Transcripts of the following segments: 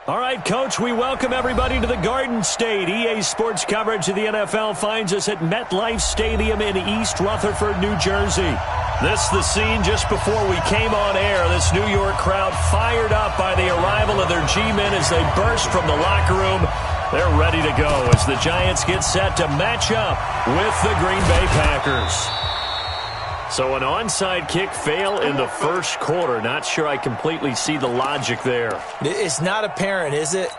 All right, Coach, we welcome everybody to the Garden State. EA Sports coverage of the NFL finds us at MetLife Stadium in East Rutherford, New Jersey. This the scene just before we came on air. This New York crowd fired up by the arrival of their G-men as they burst from the locker room. They're ready to go as the Giants get set to match up with the Green Bay Packers. So an onside kick fail in the first quarter. Not sure I completely see the logic there. It's not apparent, is it?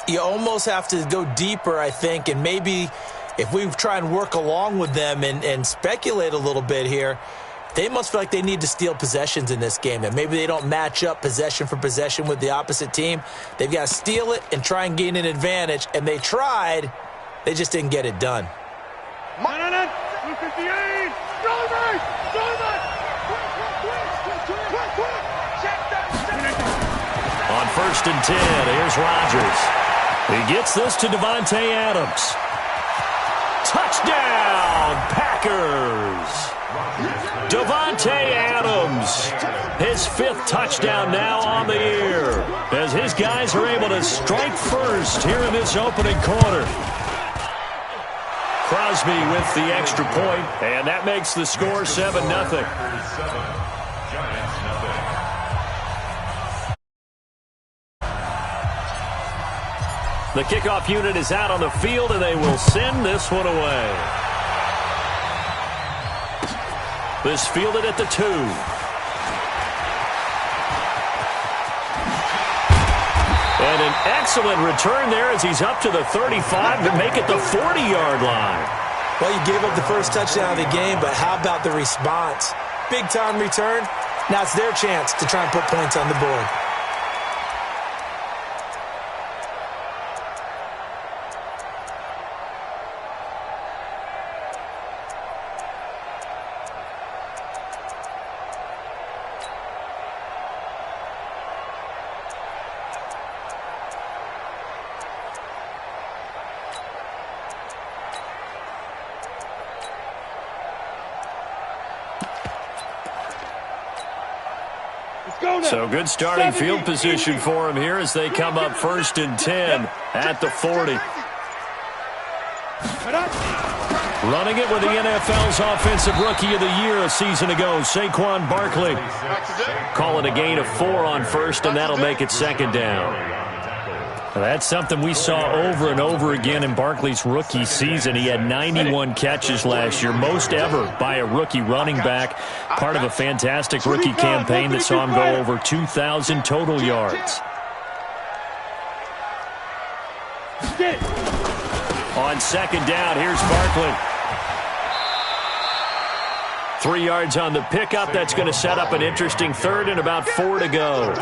You almost have to go deeper, I think, and maybe if we try and work along with them and speculate a little bit here, they must feel like they need to steal possessions in this game, and maybe they don't match up possession for possession with the opposite team. They've got to steal it and try and gain an advantage, and they tried. They just didn't get it done. 258! On 1st and 10, here's Rodgers. He gets this to Davante Adams. Touchdown, Packers! Davante Adams, his 5th touchdown now on the year, as his guys are able to strike first here in this opening quarter. Crosby with the extra point, and that makes the score 7-0. The kickoff unit is out on the field, and they will send this one away. This fielded at the 2. And an excellent return there as he's up to the 35 to make it the 40-yard line. Well, you gave up the first touchdown of the game, but how about the response? Big-time return. Now it's their chance to try and put points on the board. So good starting field position for him here as they come up 1st and 10 at the 40. Running it with the NFL's Offensive Rookie of the Year a season ago, Saquon Barkley. Call it a gain of 4 on 1st, and that'll make it 2nd down. That's something we saw over and over again in Barkley's rookie season. He had 91 catches last year, most ever by a rookie running back, part of a fantastic rookie campaign that saw him go over 2,000 total yards. On 2nd down, here's Barkley. 3 yards on the pickup. That's going to set up an interesting 3rd and about 4 to go.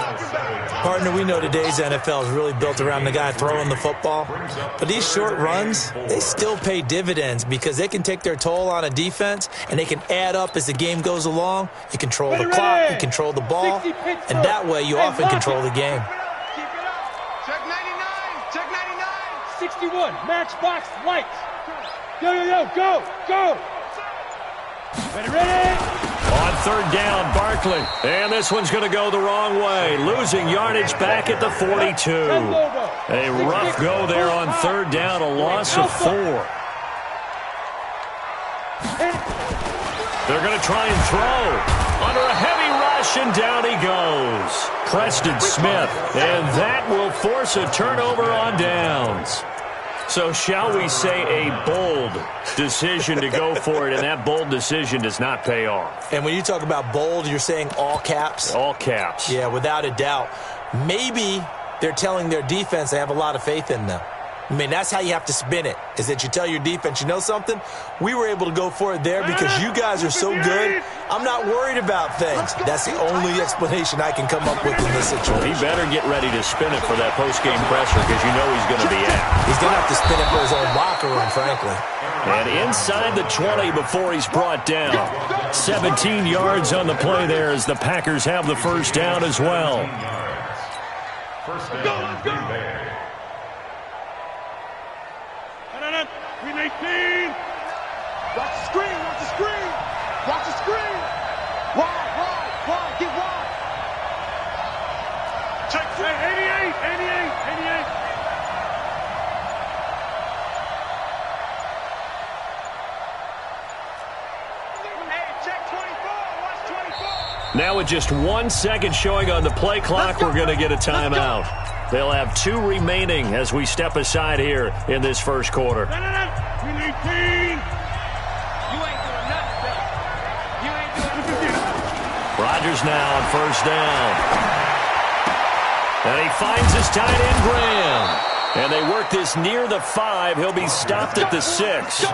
Partner, we know today's NFL is really built around the guy throwing the football. But these short runs, they still pay dividends because they can take their toll on a defense, and they can add up as the game goes along. You control the clock, you control the ball, and that way you often control the game. Check 99! Check 99! 61, matchbox lights. Yo, go! Ready! On 3rd down, Barkley. And this one's going to go the wrong way. Losing yardage back at the 42. A rough go there on 3rd down, a loss of 4. They're going to try and throw. Under a heavy rush, and down he goes. Preston Smith. And that will force a turnover on downs. So shall we say a bold decision to go for it, and that bold decision does not pay off. And when you talk about bold, you're saying all caps? All caps. Yeah, without a doubt. Maybe they're telling their defense they have a lot of faith in them. I mean, that's how you have to spin it, is that you tell your defense, you know something? We were able to go for it there because you guys are so good. I'm not worried about things. That's the only explanation I can come up with in this situation. He better get ready to spin it for that post-game presser because you know he's going to be out. He's going to have to spin it for his own locker room, frankly. And inside the 20 before he's brought down. 17 yards on the play there as the Packers have the 1st down as well. First down, Green Bay. 319. Watch the screen. Wide. Get wide. Check 88. Now with just 1 second showing on the play clock, we're going to get a timeout. They'll have 2 remaining as we step aside here in this first quarter. We need team. You ain't doing nothing, Bill. You ain't doing nothing. Rodgers now on first down. And he finds his tight end, Graham. And they work this near the 5. He'll be stopped at the 6.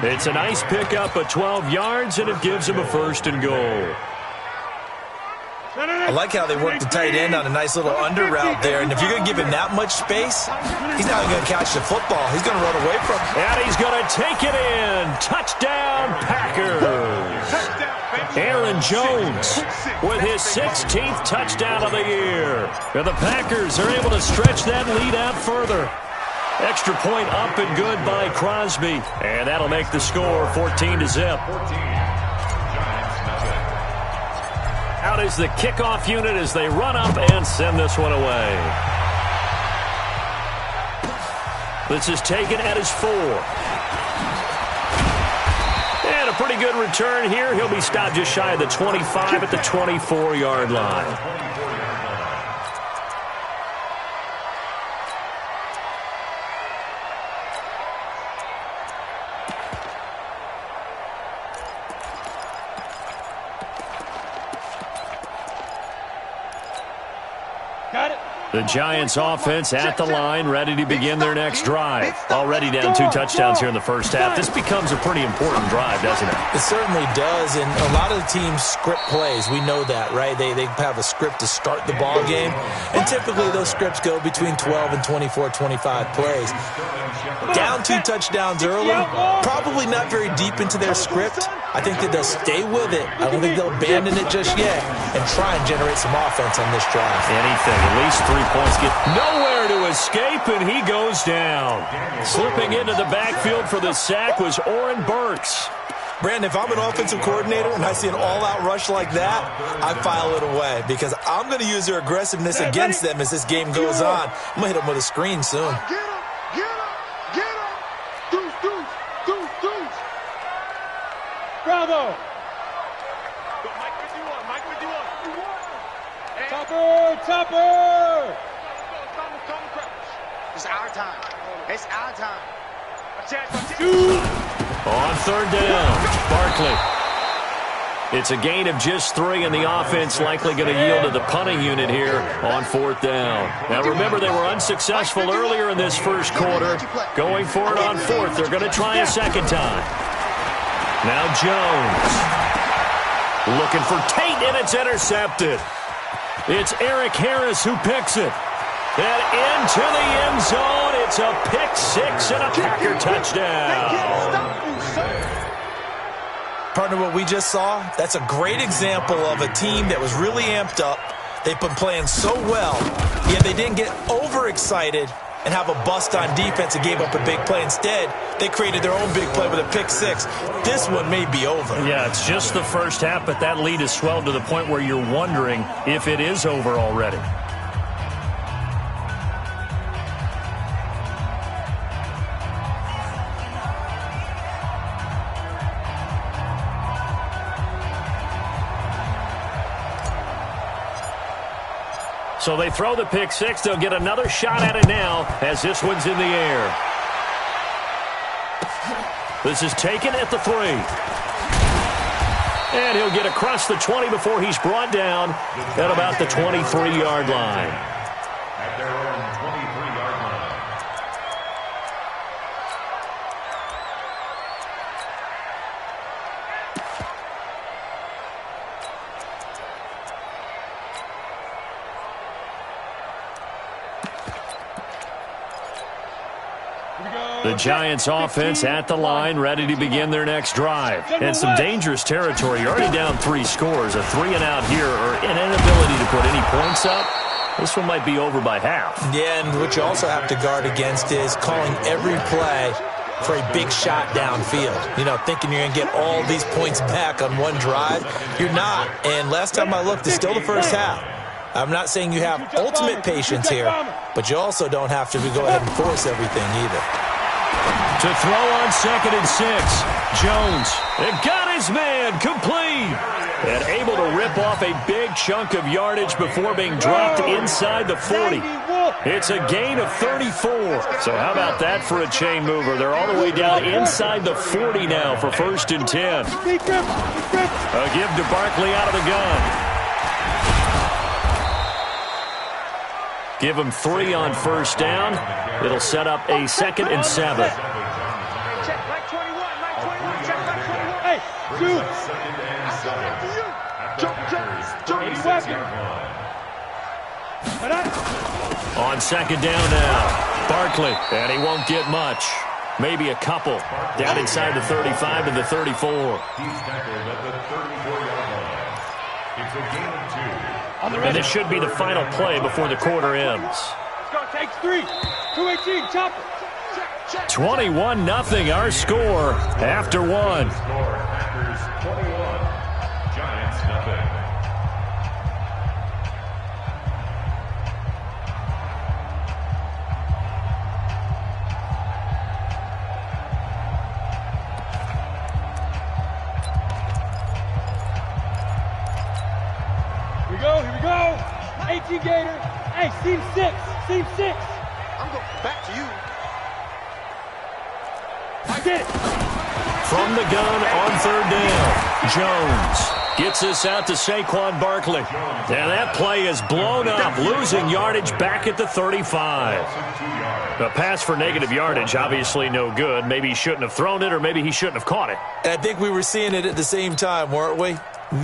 It's a nice pickup of 12 yards, and it gives him a first and goal. I like how they work the tight end on a nice little under route there. And if you're going to give him that much space, he's not going to catch the football. He's going to run away from it. And he's going to take it in. Touchdown, Packers. Aaron Jones with his 16th touchdown of the year. And the Packers are able to stretch that lead out further. Extra point up and good by Crosby. And that'll make the score 14-0. Out is the kickoff unit as they run up and send this one away. This is taken at his 4. And a pretty good return here. He'll be stopped just shy of the 25 at the 24-yard line. The Giants offense at the line, ready to begin their next drive. Already down 2 touchdowns here in the first half. This becomes a pretty important drive, doesn't it? It certainly does, and a lot of the teams script plays. We know that, right? They have a script to start the ball game, and typically those scripts go between 12 and 24, 25 plays. Down 2 touchdowns early, probably not very deep into their script. I think that they'll stay with it. I don't think they'll abandon it just yet and try and generate some offense on this drive. Anything, at least 3 points. Get nowhere to escape, and he goes down. Slipping into the backfield for the sack was Oren Burks. Brandon, if I'm an offensive coordinator and I see an all-out rush like that, I file it away because I'm going to use their aggressiveness against them as this game goes on. I'm going to hit them with a screen soon. Bravo! Mike with you on. Topper! It's our time. It's our time. A chance for 2. On third down, Barkley. It's a gain of just 3, and the offense likely going to yield to the punting unit here on 4th down. Now remember, they were unsuccessful earlier in this first quarter. Going for it on 4th. They're going to try a second time. Now Jones. Looking for Tate, and it's intercepted. It's Eric Harris who picks it. And into the end zone, it's a pick 6 and a Packer touchdown. Partner, what we just saw, that's a great example of a team that was really amped up. They've been playing so well, yet they didn't get overexcited and have a bust on defense and gave up a big play. Instead, they created their own big play with a pick 6. This one may be over. Yeah, it's just the first half, but that lead has swelled to the point where you're wondering if it is over already. So they throw the pick 6. They'll get another shot at it now as this one's in the air. This is taken at the 3. And he'll get across the 20 before he's brought down at about the 23-yard line. At their own 23-yard line. The Giants offense at the line, ready to begin their next drive. And some dangerous territory. You're already down 3 scores. A 3-and-out here, or an inability to put any points up. This one might be over by half. Yeah, and what you also have to guard against is calling every play for a big shot downfield. You know, thinking you're going to get all these points back on one drive. You're not. And last time I looked, it's still the first half. I'm not saying you have ultimate patience here, but you also don't have to go ahead and force everything either. To throw on 2nd and 6. Jones. They've got his man complete. And able to rip off a big chunk of yardage before being dropped inside the 40. It's a gain of 34. So how about that for a chain mover? They're all the way down inside the 40 now for 1st and 10. A give to Barkley out of the gun. Give him 3 on 1st down. It'll set up a 2nd and 7. Check Mike 21, Mike 21, check Mike 21. Hey, dude. On 2nd down now, Barkley, and he won't get much. Maybe a couple. Down inside the 35 to the 34. He's tackled at the 34-yard line. It's a gain of 2. And this should be the final play before the quarter ends. Let's go, takes 3. 218, chop it. 21-0 our score after 1. Packers 21, Giants nothing. Here we go. 18 Gator. Hey, seam 6. Seam 6. I'm going back to you. I get it. From the gun on 3rd down, Jones gets this out to Saquon Barkley. And that play is blown up, losing yardage back at the 35. A pass for negative yardage, obviously no good. Maybe he shouldn't have thrown it, or maybe he shouldn't have caught it. And I think we were seeing it at the same time, weren't we?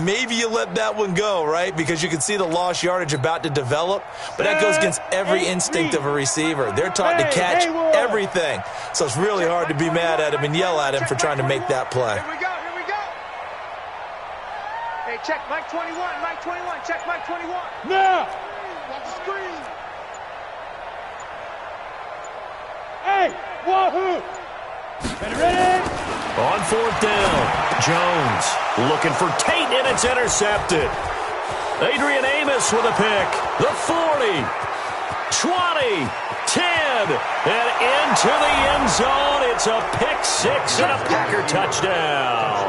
Maybe you let that one go, right? Because you can see the lost yardage about to develop. But that goes against every instinct of a receiver. They're taught to catch everything. So it's really hard to be mad at him and yell at him for trying to make that play. Here we go. Here we go. Hey, check Mike 21. Mike 21. Check Mike 21. Now. Watch the screen. Hey, wahoo. Ready? On 4th down, Jones looking for Tate, and it's intercepted. Adrian Amos with a pick. The 40, 20, 10, and into the end zone. It's a pick 6 and a Packer touchdown.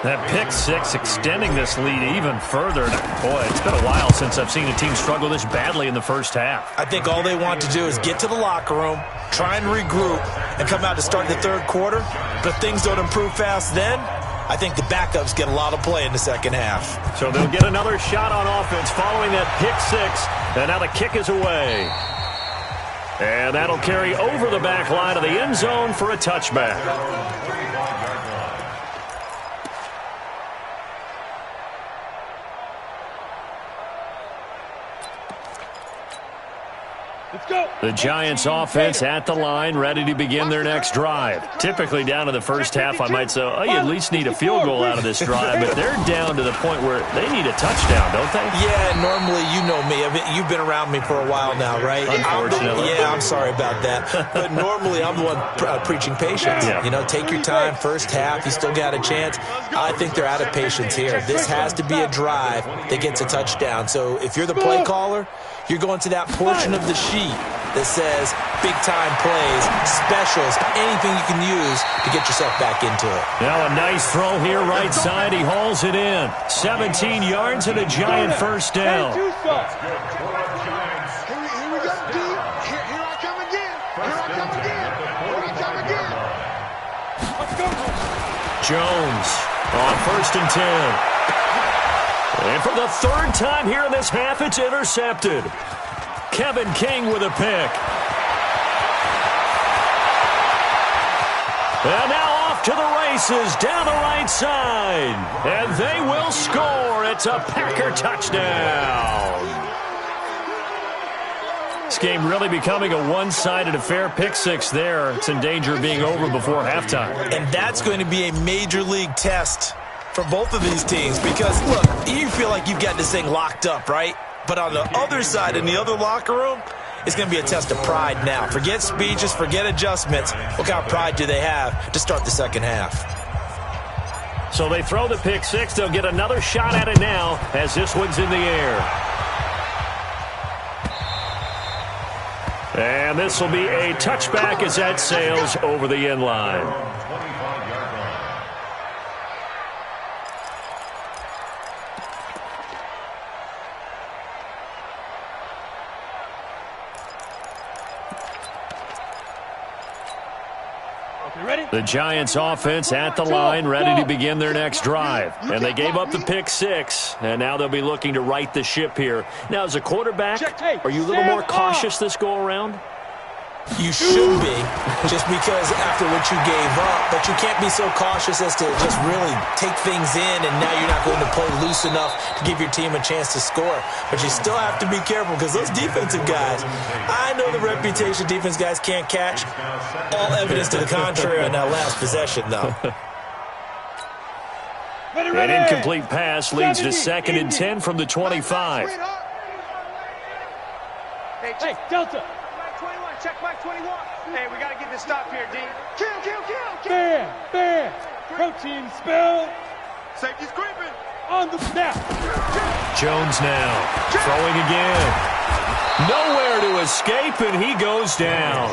That pick 6 extending this lead even further. Boy, it's been a while since I've seen a team struggle this badly in the first half. I think all they want to do is get to the locker room, try and regroup, and come out to start the 3rd quarter. But if things don't improve fast then, I think the backups get a lot of play in the 2nd half. So they'll get another shot on offense following that pick 6. And now the kick is away. And that'll carry over the back line of the end zone for a touchback. The Giants offense at the line, ready to begin their next drive. Typically down to the first half, I might say, oh, you at least need a field goal out of this drive, but they're down to the point where they need a touchdown, don't they? Yeah, normally, you know me. I mean, you've been around me for a while now, right? Unfortunately. I'm sorry about that. But normally, I'm the one preaching patience. Yeah. You know, take your time, first half, you still got a chance. I think they're out of patience here. This has to be a drive that gets a touchdown. So if you're the play caller, you're going to that portion of the sheet that says big-time plays, specials, anything you can use to get yourself back into it. Now a nice throw here right side. He hauls it in. 17 yards and a Giant first down. Here we go, dude. Here I come again. Here I come again. Here I come again. Let's go. Jones on 1st and 10. And for the 3rd time here in this half, it's intercepted. Kevin King with a pick. And now off to the races down the right side. And they will score. It's a Packer touchdown. This game really becoming a one-sided affair. Pick 6 there. It's in danger of being over before halftime. And that's going to be a major league test for both of these teams because, look, you feel like you've got this thing locked up, right? But on the other side, in the other locker room, it's going to be a test of pride now. Forget speeches, forget adjustments. What kind of pride do they have to start the 2nd half? So they throw the pick 6. They'll get another shot at it now as this one's in the air. And this will be a touchback as that sails over the end line. The Giants offense at the line, ready to begin their next drive. And they gave up the pick 6, and now they'll be looking to right the ship here. Now, as a quarterback, are you a little more cautious this go-around? You should be, just because after what you gave up, but you can't be so cautious as to just really take things in, and now you're not going to play loose enough to give your team a chance to score. But you still have to be careful because those defensive guys, I know the reputation defense guys can't catch. All evidence to the contrary on that last possession, though. An incomplete pass leads to 2nd and 10 from the 25. Hey, Delta. 21, check back 21. Hey, we got to get this stop here, D. Kill. Bam. Protein spill. Safety's creeping. On the snap. Jones now throwing again. Nowhere to escape, and he goes down.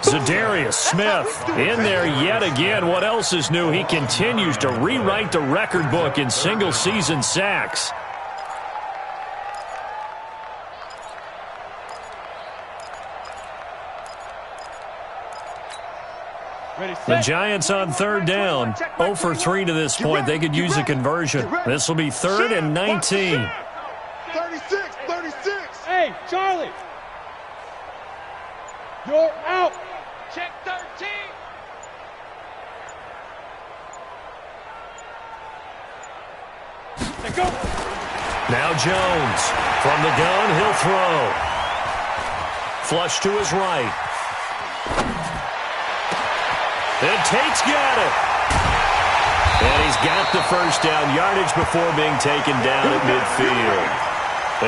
Zadarius Smith in there yet again. What else is new? He continues to rewrite the record book in single-season sacks. The Giants on 3rd down. 0 for 3 to this point. They could use a conversion. This will be 3rd and 19. 36. Hey, Charlie. You're out. Check 13. Let's go. Now Jones from the gun. He'll throw. Flush to his right. And Tate's got it. And he's got the first down yardage before being taken down at midfield.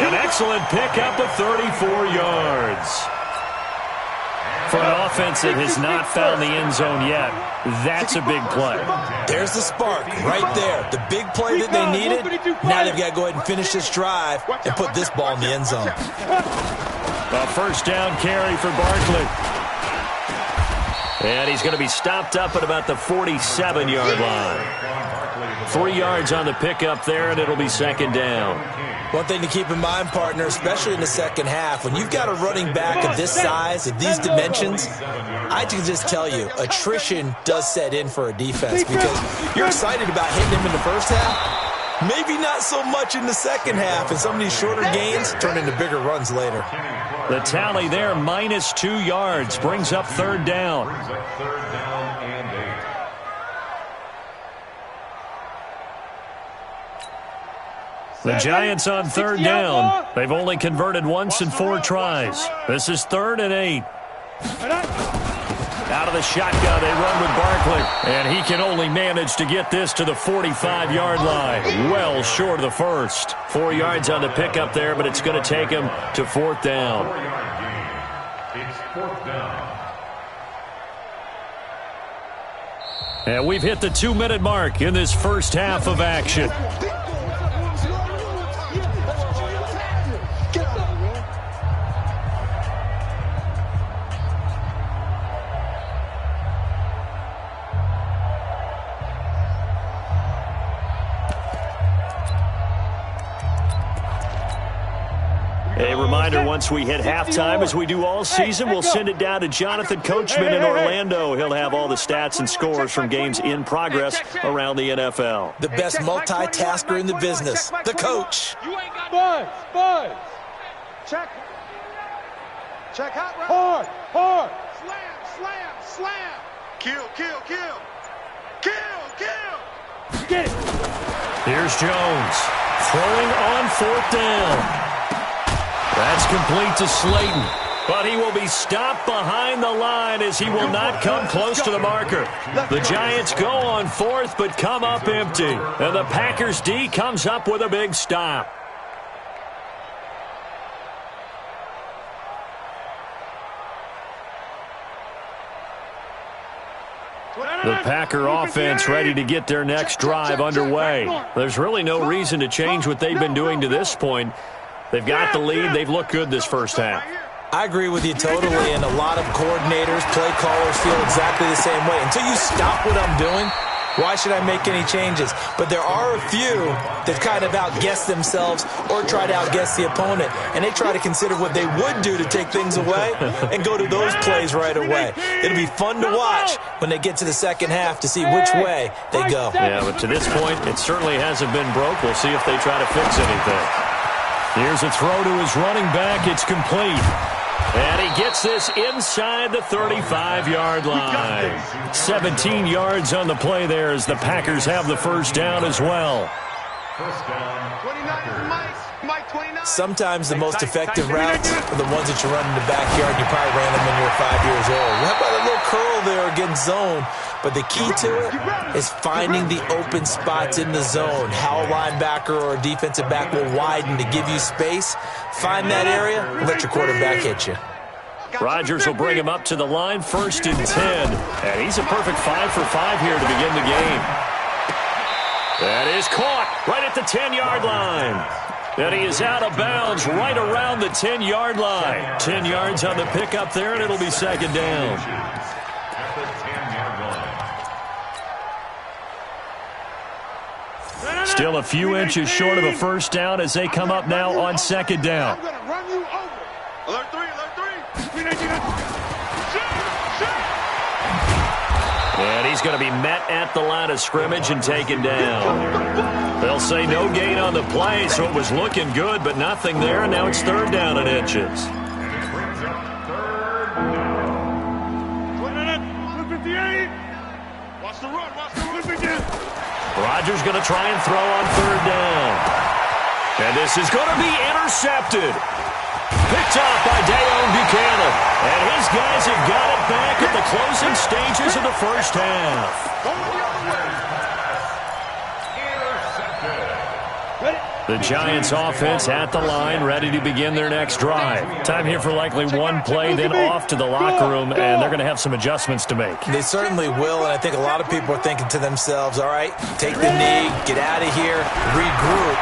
An excellent pickup of 34 yards. For an offense that has not found the end zone yet, that's a big play. There's the spark right there. The big play that they needed. Now they've got to go ahead and finish this drive and put this ball in the end zone. A first down carry for Barkley. And he's going to be stopped up at about the 47-yard line. 3 yards on the pickup there, and it'll be 2nd down. One thing to keep in mind, partner, especially in the second half, when you've got a running back of this size, of these dimensions, I can just tell you, attrition does set in for a defense because you're excited about hitting him in the first half. Maybe not so much in the second half, and some of these shorter gains turn into bigger runs later. The tally there, minus 2 yards, brings up 3rd down. The Giants on 3rd down. They've only converted once in 4 tries. This is 3rd and 8. Out of the shotgun, they run with Barkley. And he can only manage to get this to the 45-yard line. Well short of the first. 4 yards on the pickup there, but it's going to take him to 4th down. It's 4th down. And we've hit the 2-minute mark in this first half of action. A reminder, once we hit halftime, as we do all season, we'll send it down to Jonathan Coachman in Orlando. He'll have all the stats and scores from games in progress around the NFL. The best multitasker in the business, the coach. Buzz. Check. Hard. Slam. Kill. Get it. Here's Jones throwing on 4th down. That's complete to Slayton, but he will be stopped behind the line as he will not come close to the marker. The Giants go on 4th, but come up empty. And the Packers D comes up with a big stop. The Packer offense ready to get their next drive underway. There's really no reason to change what they've been doing to this point. They've got the lead. They've looked good this first half. I agree with you totally, and a lot of coordinators, play callers feel exactly the same way. Until you stop what I'm doing, Why should I make any changes? But there are a few that kind of outguess themselves or try to outguess the opponent, and they try to consider what they would do to take things away and go to those plays right away. It'll be fun to watch when they get to the second half to see which way they go. Yeah, but to this point, it certainly hasn't been broke. We'll see if they try to fix anything. Here's a throw to his running back. It's complete. And he gets this inside the 35-yard line. 17 yards on the play there as the Packers have the first down as well. First down. 29 Mike 29. Sometimes the most effective routes are the ones that you run in the backyard. You probably ran them when you were 5 years old. How about a little curl there against zone? But the key to it is finding the open spots in the zone. How a linebacker or a defensive back will widen to give you space. Find that area and let your quarterback hit you. Rodgers will bring him up to the line, 1st and 10. And he's a perfect 5 for 5 here to begin the game. That is caught right at the 10-yard line. And he is out of bounds right around the 10-yard line. 10 yards on the pickup there, and it'll be second down. At the 10-yard line. Still a few inches short of a first down as they come up now on second down. I'm going to run you over. Alert 3, alert 3. And he's going to be met at the line of scrimmage and taken down. They'll say no gain on the play, so it was looking good, but nothing there, and now it's 3rd down and inches. And it brings up 3rd down. 258. Watch the run, watch the run. Rodgers going to try and throw on 3rd down. And this is going to be intercepted. Picked off by Dayon Buchanan. And his guys have got it back at the closing stages of the first half. The Giants offense at the line, ready to begin their next drive. Time here for likely one play, then off to the locker room, and they're going to have some adjustments to make. They certainly will, and I think a lot of people are thinking to themselves, all right, take the knee, get out of here, regroup.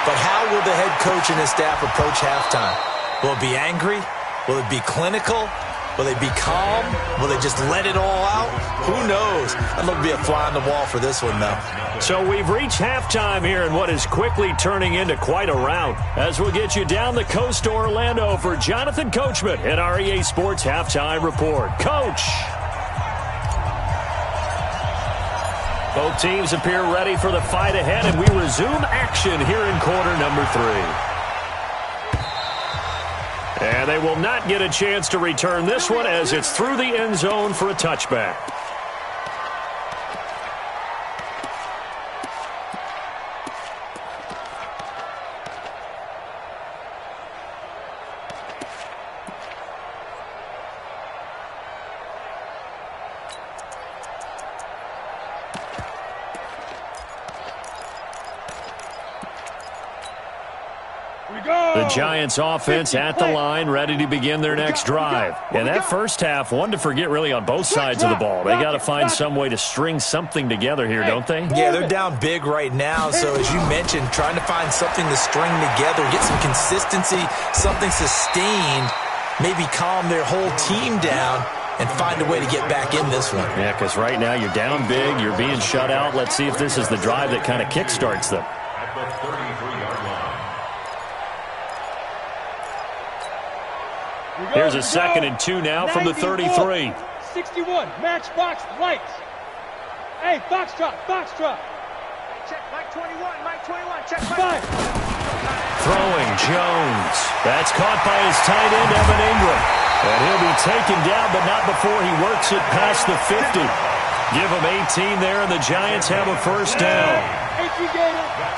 But how will the head coach and his staff approach halftime? Will it be angry? Will it be clinical? Will they be calm? Will they just let it all out? Who knows? I'd love to be a fly on the wall for this one, though. So we've reached halftime here in what is quickly turning into quite a rout. As we'll get you down the coast to Orlando for Jonathan Coachman at our EA Sports Halftime Report. Coach! Both teams appear ready for the fight ahead, and we resume action here in quarter number 3. And they will not get a chance to return this one as it's through the end zone for a touchback. The Giants offense at the line, ready to begin their next drive. And that first half, one to forget really on both sides of the ball. They got to find some way to string something together here, don't they? Yeah, they're down big right now. So as you mentioned, trying to find something to string together, get some consistency, something sustained, maybe calm their whole team down and find a way to get back in this one. Yeah, because right now you're down big, you're being shut out. Let's see if this is the drive that kind of kickstarts them. At the 33-yard line. Here's a 2nd and 2 now from the 33. 61, match box, lights. Hey, Foxtrot. Check, Mike 21, check, Mike. Throwing, Jones. That's caught by his tight end, Evan Ingram. And he'll be taken down, but not before he works it past the 50. Give him 18 there, and the Giants have a first down.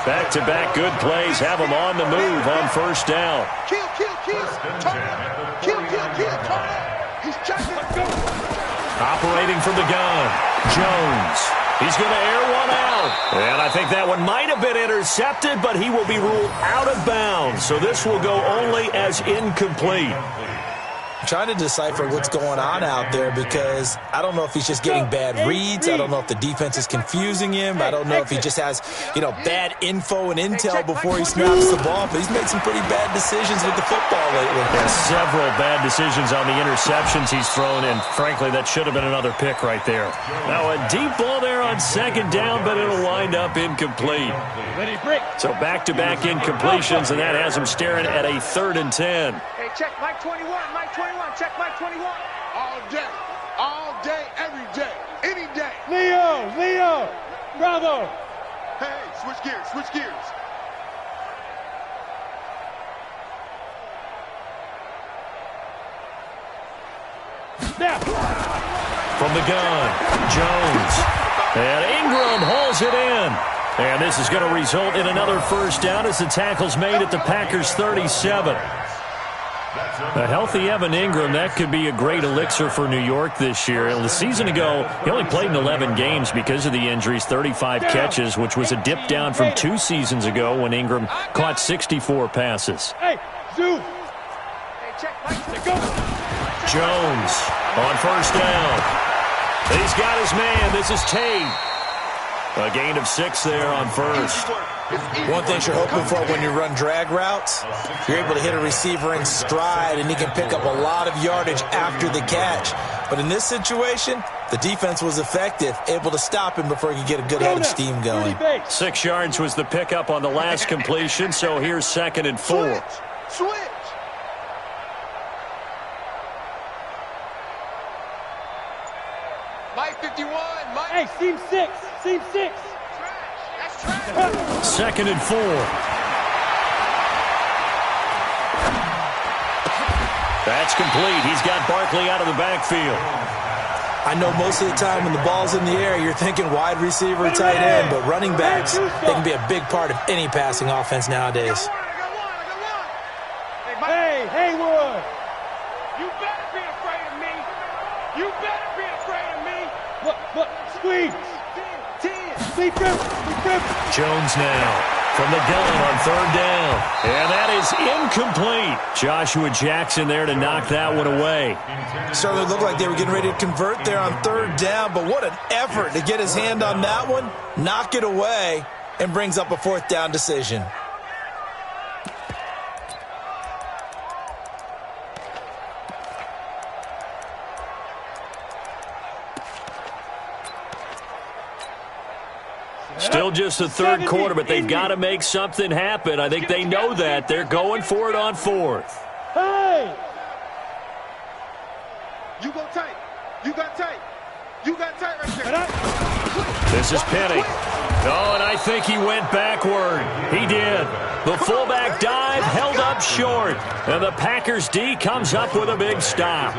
Back-to-back good plays have them on the move on first down. Kill, turn. Kill, turn. He's checking. Operating from the gun, Jones. He's going to air one out. And I think that one might have been intercepted, but he will be ruled out of bounds. So this will go only as incomplete. trying to decipher what's going on out there because I don't know if he's just getting bad reads. I don't know if the defense is confusing him. I don't know if he just has, bad info and intel before he snaps the ball. But he's made some pretty bad decisions with the football lately. Yeah, several bad decisions on the interceptions he's thrown, and frankly, that should have been another pick right there. Now, a deep ball there on second down, but it'll wind up incomplete. So back-to-back incompletions, and that has him staring at a 3rd and 10. Hey, check Mike 21, Mike 21, check Mike 21. All day, every day, any day. Leo, bravo. Hey, switch gears. Snap. From the gun, Jones. And Ingram hauls it in. And this is going to result in another first down as the tackle's made at the Packers' 37. A healthy Evan Ingram, that could be a great elixir for New York this year. The season ago, he only played in 11 games because of the injuries, 35 catches, which was a dip down from 2 seasons ago when Ingram caught 64 passes. Jones on first down. He's got his man. This is Tate. A gain of 6 there on first. One thing you're hoping for when you run drag routes, you're able to hit a receiver in stride and he can pick up a lot of yardage after the catch. But in this situation, the defense was effective, able to stop him before he could get a good head of steam going. 6 yards was the pickup on the last completion, so here's 2nd and 4. Switch. Mike 51, Mike. Hey, seam 6. That's trash. 2nd and 4. That's complete. He's got Barkley out of the backfield. I know most of the time when the ball's in the air, you're thinking wide receiver, tight end, but running backs, they can be a big part of any passing offense nowadays. Hey, Haywood. You better be afraid of me. What? Squeeze. 10. Jones now from the gun on 3rd down. And that is incomplete. Joshua Jackson there to knock that one away. Certainly looked like they were getting ready to convert there on 3rd down, but what an effort to get his hand on that one, knock it away, and brings up a 4th down decision. Still just the 3rd quarter, but they've got to make something happen. I think they know that. They're going for it on 4th. Hey! You go tight. You got tight right there. This is Penny. Oh, and I think he went backward. He did. The fullback dive held up short. And the Packers D comes up with a big stop.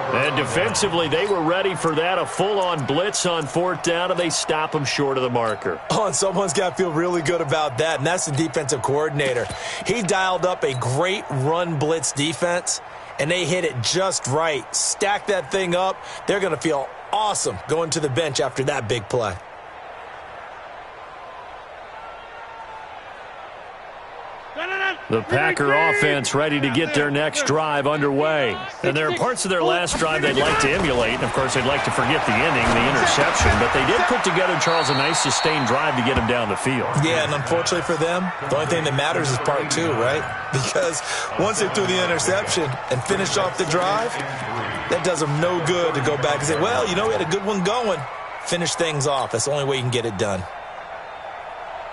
And defensively, they were ready for that, a full-on blitz on 4th down, and they stop him short of the marker. Oh, and someone's got to feel really good about that, and that's the defensive coordinator. He dialed up a great run blitz defense, and they hit it just right. Stack that thing up. They're going to feel awesome going to the bench after that big play. The Packer offense ready to get their next drive underway. And there are parts of their last drive they'd like to emulate. And, of course, they'd like to forget the ending, the interception. But they did put together, Charles, a nice sustained drive to get him down the field. Yeah, and unfortunately for them, the only thing that matters is part 2, right? Because once they threw the interception and finished off the drive, that does them no good to go back and say, well, we had a good one going. Finish things off. That's the only way you can get it done.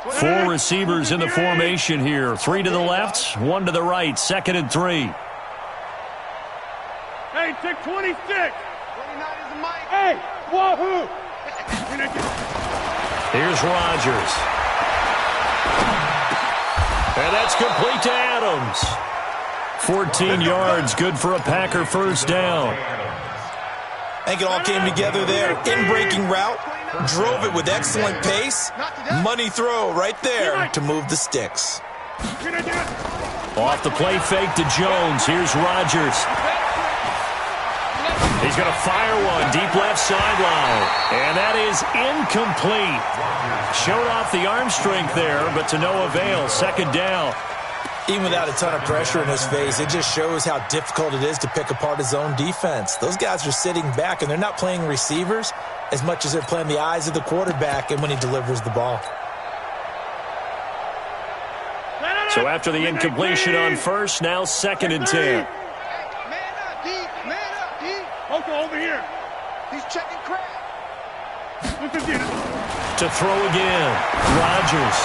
4 receivers in the formation here. 3 to the left, 1 to the right. 2nd and 3. Hey, check 26. 29 is the mic. Hey, wahoo. Here's Rodgers. And that's complete to Adams. 14 yards, good for a Packer first down. I think it all came together there. In-breaking route. Drove it with excellent pace. Money throw right there to move the sticks. Off the play fake to Jones. Here's Rodgers. He's going to fire one deep left sideline. And that is incomplete. Showed off the arm strength there, but to no avail. 2nd down. Even without a ton of pressure in his face, it just shows how difficult it is to pick apart his own defense. Those guys are sitting back, and they're not playing receivers as much as they're playing the eyes of the quarterback and when he delivers the ball. So after the incompletion on first, now 2nd and 10. Man up, D. Man up, D. Okay, over here. He's checking crap. To throw again. Rodgers.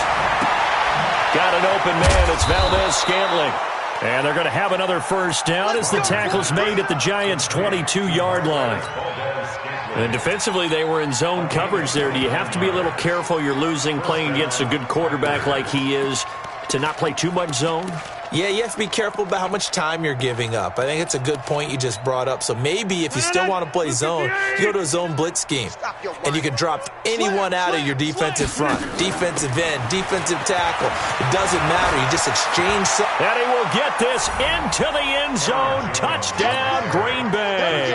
Got an open man. It's Valdez-Scantling. And they're going to have another first down as the tackle's made at the Giants' 22-yard line. And defensively, they were in zone coverage there. Do you have to be a little careful? You're losing playing against a good quarterback like he is to not play too much zone? Yeah, you have to be careful about how much time you're giving up. I think it's a good point you just brought up. So maybe if you still want to play zone, you go to a zone blitz scheme. And you can drop anyone out of your defensive front. Defensive end, defensive tackle. It doesn't matter. You just exchange. And he will get this into the end zone. Touchdown, Green Bay.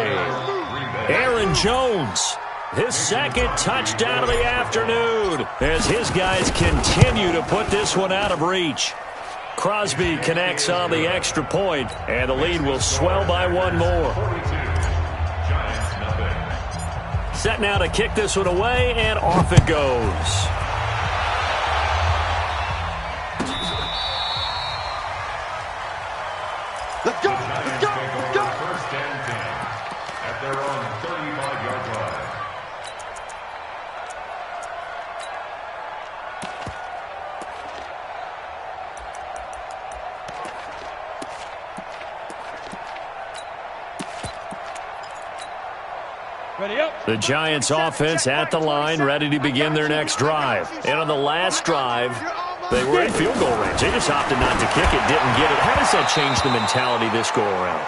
Aaron Jones. His 2nd touchdown of the afternoon as his guys continue to put this one out of reach. Crosby connects on the extra point, and the lead will swell by one more. Set now to kick this one away, and off it goes. Let's go! Let's go! Let's go! First and 10 at their own 35-yard line. The Giants offense at the line, ready to begin their next drive. And on the last drive, they were in field goal range. They just opted not to kick it, didn't get it. How does that change the mentality this go-around?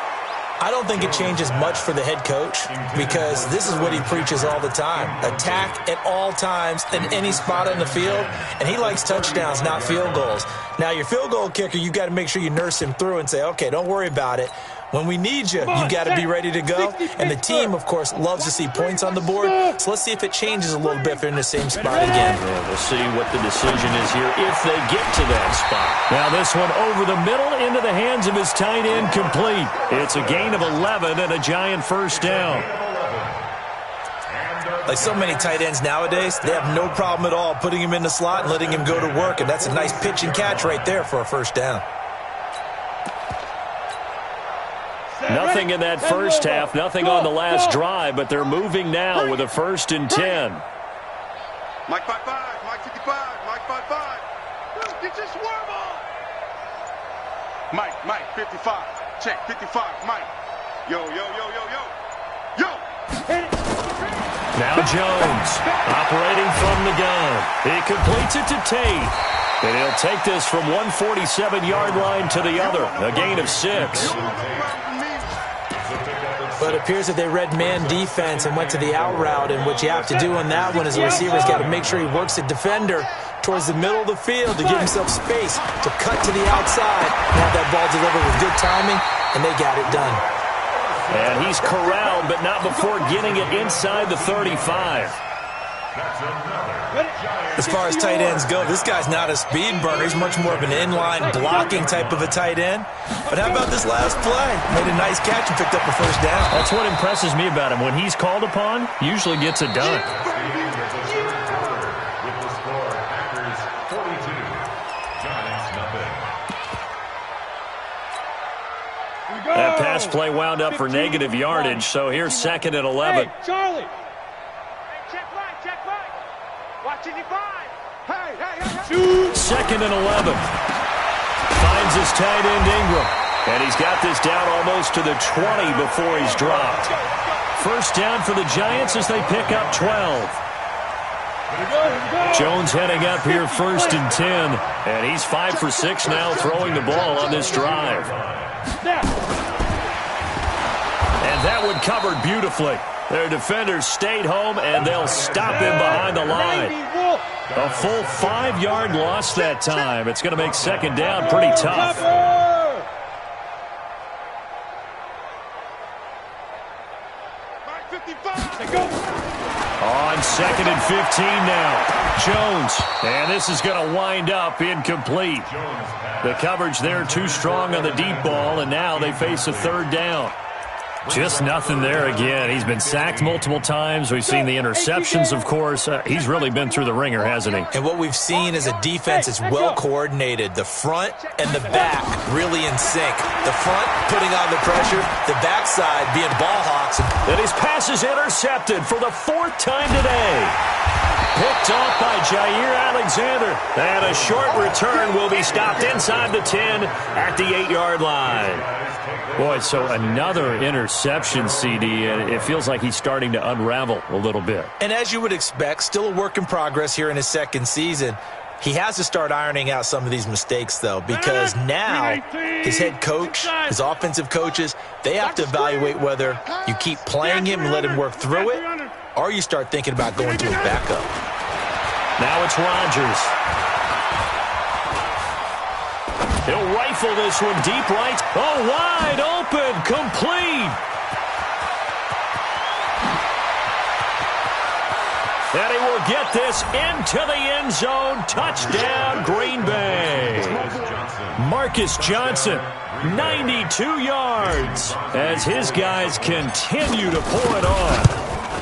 I don't think it changes much for the head coach because this is what he preaches all the time. Attack at all times in any spot on the field, and he likes touchdowns, not field goals. Now, your field goal kicker, you got to make sure you nurse him through and say, okay, don't worry about it. When we need you, you got to be ready to go. And the team, of course, loves to see points on the board. So let's see if it changes a little bit if they're in the same spot again. Yeah, we'll see what the decision is here if they get to that spot. Now this one over the middle into the hands of his tight end complete. It's a gain of 11 and a Giant first down. Like so many tight ends nowadays, they have no problem at all putting him in the slot and letting him go to work. And that's a nice pitch and catch right there for a first down. Nothing in that first half, nothing on the last drive, but they're moving now with a 1st and 10. Mike 5-5, Mike 55, Mike 5-5. Get your swerve on. Mike 55, check 55, Mike. Yo. Now Jones operating from the gun. He completes it to Tate. And he'll take this from 147-yard line to the other, a gain of 6. But it appears that they read man defense and went to the out route, and what you have to do on that one is the receiver's got to make sure he works the defender towards the middle of the field to give himself space to cut to the outside and have that ball delivered with good timing, and they got it done. And he's corralled, but not before getting it inside the 35. As far as tight ends go, this guy's not a speed burner. He's much more of an inline blocking type of a tight end. But how about this last play? Made a nice catch and picked up a first down. That's what impresses me about him. When he's called upon, usually gets it done. That pass play wound up for negative yardage, so here's 2nd and 11. Hey, Charlie. Hey, check right. Watch 85. Hey. 2nd and 11. Finds his tight end Ingram. And he's got this down almost to the 20 before he's dropped. First down for the Giants as they pick up 12. Jones heading up here 1st and 10. And he's 5 for 6 now throwing the ball on this drive. And that one covered beautifully. Their defenders stayed home, and they'll stop him behind the line. A full 5-yard loss that time. It's going to make 2nd down pretty tough. Oh, On 2nd and 15 now. Jones. And this is going to wind up incomplete. The coverage there too strong on the deep ball, and now they face a 3rd down. Just nothing there again. He's been sacked multiple times. We've seen the interceptions, of course. He's really been through the ringer, hasn't he? And what we've seen is a defense that's well coordinated. The front and the back really in sync. The front putting on the pressure, the backside being ball hawks. And his pass is intercepted for the 4th time today. Picked off by Jair Alexander. And a short return will be stopped inside the 10 at the 8-yard line. Boy, so another interception, CD, and it feels like he's starting to unravel a little bit. And as you would expect, still a work in progress here in his 2nd season. He has to start ironing out some of these mistakes, though, because now his head coach, his offensive coaches, they have to evaluate whether you keep playing him and let him work through it, or you start thinking about going to a backup. Now it's Rodgers. He'll rifle this one deep right. Oh, wide open, complete. And he will get this into the end zone. Touchdown, Green Bay. Marcus Johnson, 92 yards, as his guys continue to pour it on.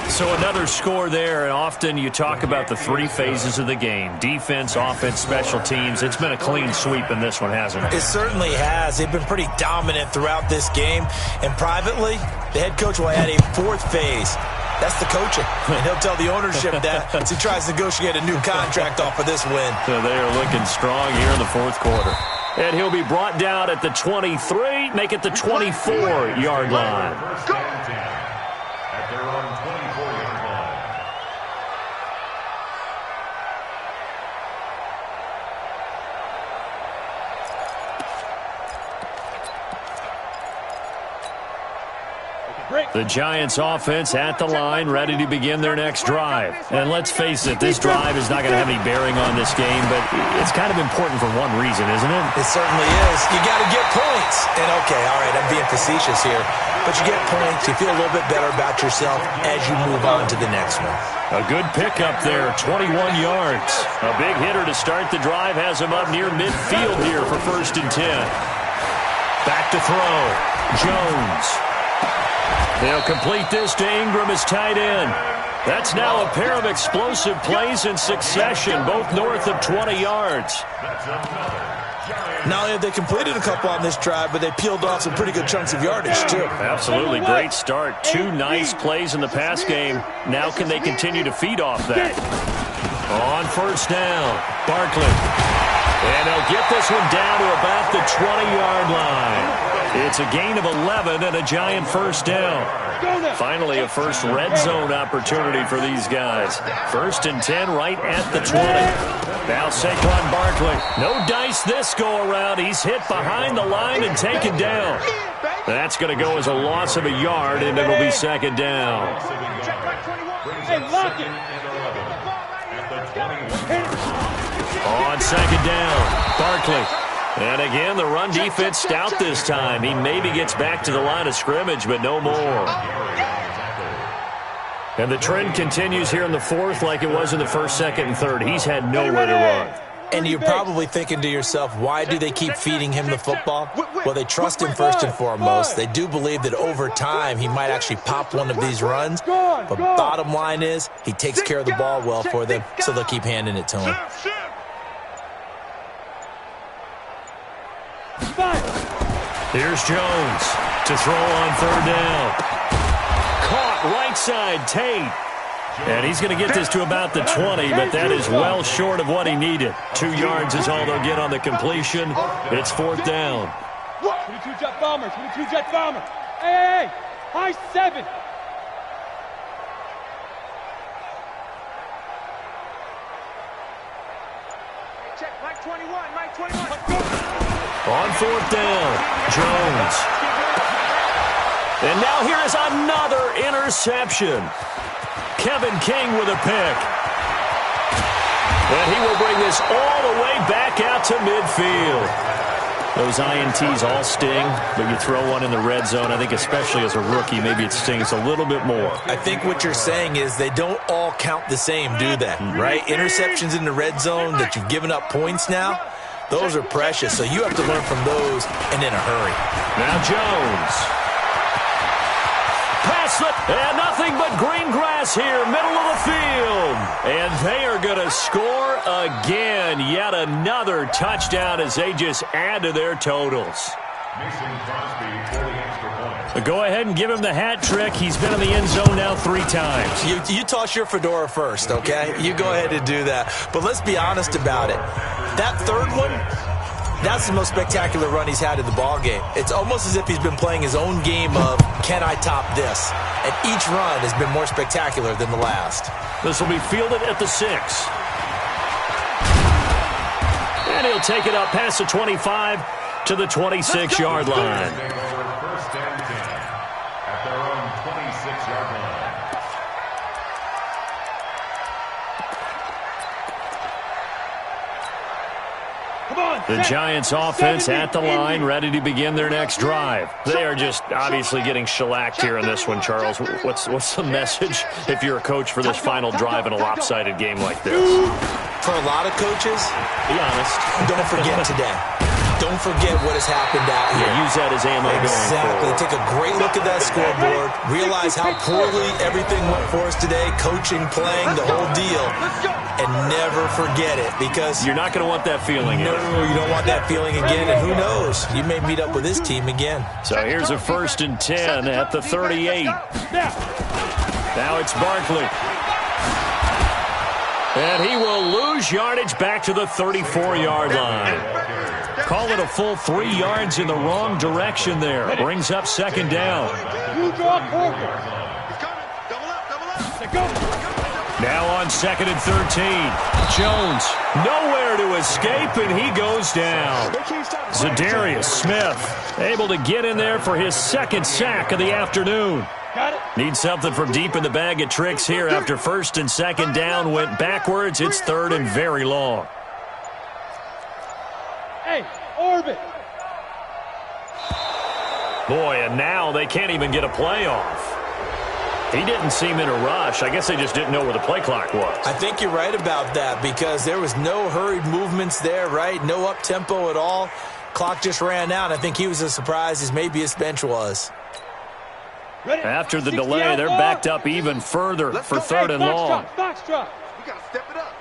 So another score there, and often you talk about the 3 phases of the game. Defense, offense, special teams. It's been a clean sweep in this one, hasn't it? It certainly has. They've been pretty dominant throughout this game. And privately, the head coach will add a 4th phase. That's the coaching. And he'll tell the ownership that as he tries to negotiate a new contract off of this win. So they are looking strong here in the 4th quarter. And he'll be brought down at the 23, make it the 24-yard line. At their own 24-yard line. The Giants offense at the line, ready to begin their next drive. And let's face it, this drive is not going to have any bearing on this game, but it's kind of important for one reason, isn't it? It certainly is. You got to get points. And okay, all right, I'm being facetious here, but you get points, you feel a little bit better about yourself as you move on to the next one. A good pickup there, 21 yards. A big hitter to start the drive has him up near midfield here for 1st and 10. Back to throw. Jones. They'll complete this to Ingram as tight end. That's now a pair of explosive plays in succession, both north of 20 yards. Not only have they completed a couple on this drive, but they peeled off some pretty good chunks of yardage, too. Absolutely great start. 2 nice plays in the pass game. Now can they continue to feed off that? On 1st down, Barkley. And they'll get this one down to about the 20-yard line. It's a gain of 11 and a Giant 1st down. Finally, a first red zone opportunity for these guys. 1st and 10 right at the 20. Now Saquon Barkley. No dice this go-around. He's hit behind the line and taken down. That's going to go as a loss of a yard, and it'll be 2nd down. Hey, lock it. On 2nd down, Barkley. And again, the run defense stout this time. He maybe gets back to the line of scrimmage, but no more. And the trend continues here in the 4th like it was in the 1st, 2nd, and 3rd. He's had nowhere to run. And you're probably thinking to yourself, why do they keep feeding him the football? Well, they trust him first and foremost. They do believe that over time he might actually pop one of these runs. But bottom line is, he takes care of the ball well for them, so they'll keep handing it to him. Here's Jones to throw on 3rd down. Caught right side, Tate. And he's going to get this to about the 20, but that is well short of what he needed. 2 yards is all they'll get on the completion. It's 4th down. 22 jet bomber, 22 jet bomber. Hey, high 7. Check, Mike 21, Mike 21. On 4th down, Jones. And now here is another interception. Kevin King with a pick. And he will bring this all the way back out to midfield. Those INTs all sting, but you throw one in the red zone, I think especially as a rookie, maybe it stings a little bit more. I think what you're saying is they don't all count the same, do they? Right? Interceptions in the red zone that you've given up points now, those are precious. So you have to learn from those and in a hurry. Now Jones. Pass it, and nothing but green grass here, middle of the field. And they are going to score again. Yet another touchdown as they just add to their totals. Go ahead and give him the hat trick. He's been in the end zone now 3 times. You toss your fedora first, okay? You go ahead and do that. But let's be honest about it. That third one, that's the most spectacular run he's had in the ballgame. It's almost as if he's been playing his own game of, can I top this? And each run has been more spectacular than the last. This will be fielded at the 6. And he'll take it up past the 25 to the 26-yard line. First and 10 at their own 26-yard line. The Giants offense at the line, ready to begin their next drive. They are just obviously getting shellacked here in this one, Charles. What's the message if you're a coach for this final drive in a lopsided game like this? For a lot of coaches, be honest, don't forget today. Don't forget what has happened out here. Yeah, use that as ammo going Exactly. forward. Take a great look at that scoreboard. Realize how poorly everything went for us today. Coaching, playing, the whole deal. And never forget it, because you're not going to want that feeling No, again. you don't want that feeling again. And who knows? You may meet up with this team again. So here's a 1st and 10 at the 38. Now it's Barkley. And he will lose yardage back to the 34-yard line. Call it a full 3 yards in the wrong direction there. Brings up 2nd down. Now on 2nd and 13. Jones nowhere to escape, and he goes down. Zadarius Smith able to get in there for his 2nd sack of the afternoon. Need something from deep in the bag of tricks here after 1st and 2nd down went backwards. It's 3rd and very long. Hey, orbit. Boy, and now they can't even get a play off. He didn't seem in a rush. I guess they just didn't know where the play clock was. I think you're right about that, because there was no hurried movements there, right? No up-tempo at all. Clock just ran out. I think he was as surprised as maybe his bench was. After the delay, they're backed up even further for 3rd and long. Foxtrot. We got to step it up.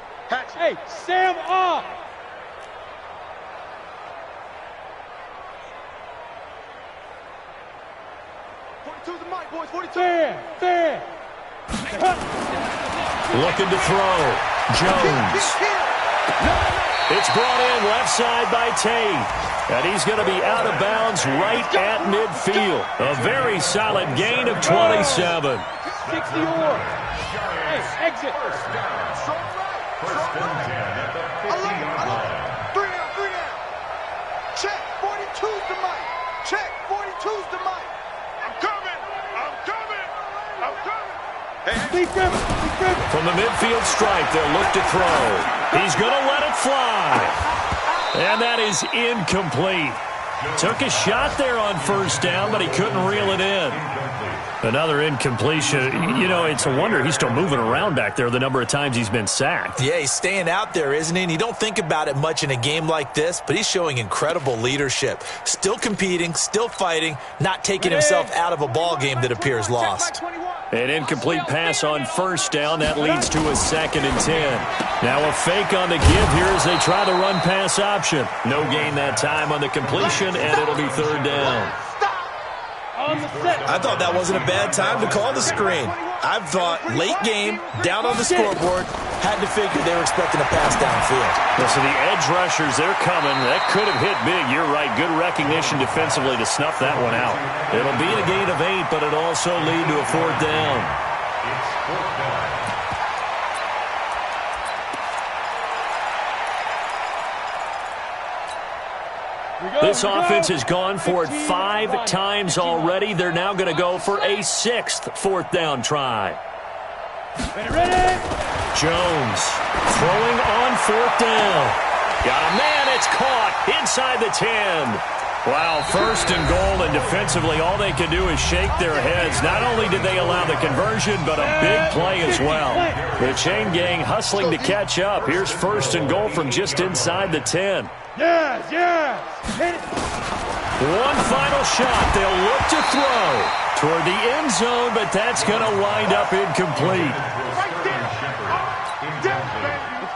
Hey, Sam off. Fair. Looking to throw. Jones. It's brought in left side by Tate. And he's going to be out of bounds right at midfield. A very solid gain of 27. 60 or. Hey, exit. First and 10 at the 50-yard line. 3 down. Check. 42's the mic. Check. 42's the mic. I'm coming. Be Griffin. From the midfield stripe, they'll look to throw. He's going to let it fly. And that is incomplete. Took a shot there on 1st down, but he couldn't reel it in. Another incompletion. You know, it's a wonder he's still moving around back there the number of times he's been sacked. Yeah, he's staying out there, isn't he? And you don't think about it much in a game like this, but he's showing incredible leadership. Still competing, still fighting, not taking himself out of a ball game that appears lost. An incomplete pass on 1st down. That leads to a 2nd and 10. Now a fake on the give here as they try the run-pass option. No gain that time on the completion, and it'll be 3rd down. I thought that wasn't a bad time to call the screen. I thought late game, down on the scoreboard, had to figure they were expecting a pass downfield. Well, so the edge rushers, they're coming. That could have hit big. You're right. Good recognition defensively to snuff that one out. It'll be a gain of 8, but it'll also lead to a 4th down. It's 4th down. This offense has gone for it 5 times already. They're now going to go for a 6th 4th down try. Ready. Jones throwing on 4th down. Got a man. It's caught inside the 10. Wow, first and goal, and defensively all they can do is shake their heads. Not only did they allow the conversion, but a big play as well. The chain gang hustling to catch up. Here's first and goal from just inside the 10. Yes, yes. Hit it. One final shot. They'll look to throw toward the end zone, but that's going to wind up incomplete.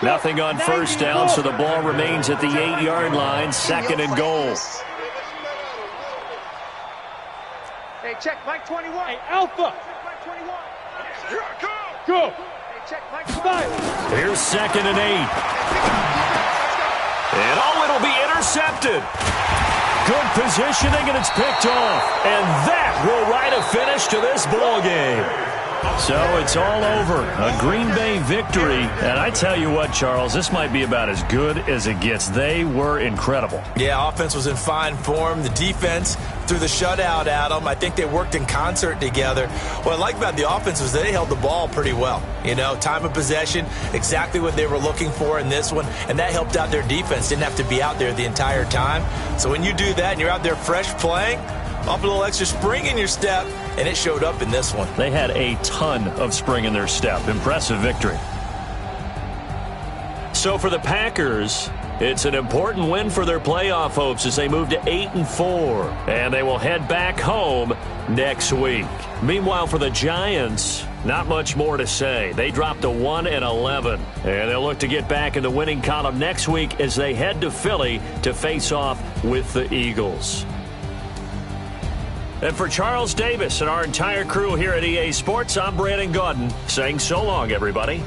Nothing on first down, so the ball remains at the 8-yard line, second and goal. Hey, check Mike 21. Hey, Alpha. Check Mike 21. Here I come. Go. Hey, check Mike 21. Here's second and 8. And it'll be intercepted. Good positioning, and it's picked off. And that will write a finish to this ball game. So it's all over. A Green Bay victory. And I tell you what, Charles, this might be about as good as it gets. They were incredible. Yeah, offense was in fine form. The defense threw the shutout at them. I think they worked in concert together. What I like about the offense was they held the ball pretty well. You know, time of possession, exactly what they were looking for in this one. And that helped out their defense. Didn't have to be out there the entire time. So when you do that and you're out there fresh playing, off a little extra spring in your step, and it showed up in this one. They had a ton of spring in their step. Impressive victory. So for the Packers, it's an important win for their playoff hopes as they move to 8-4, and they will head back home next week. Meanwhile, for the Giants, not much more to say. They dropped to 1-11, and they'll look to get back in the winning column next week as they head to Philly to face off with the Eagles. And for Charles Davis and our entire crew here at EA Sports, I'm Brandon Gaudin saying so long, everybody.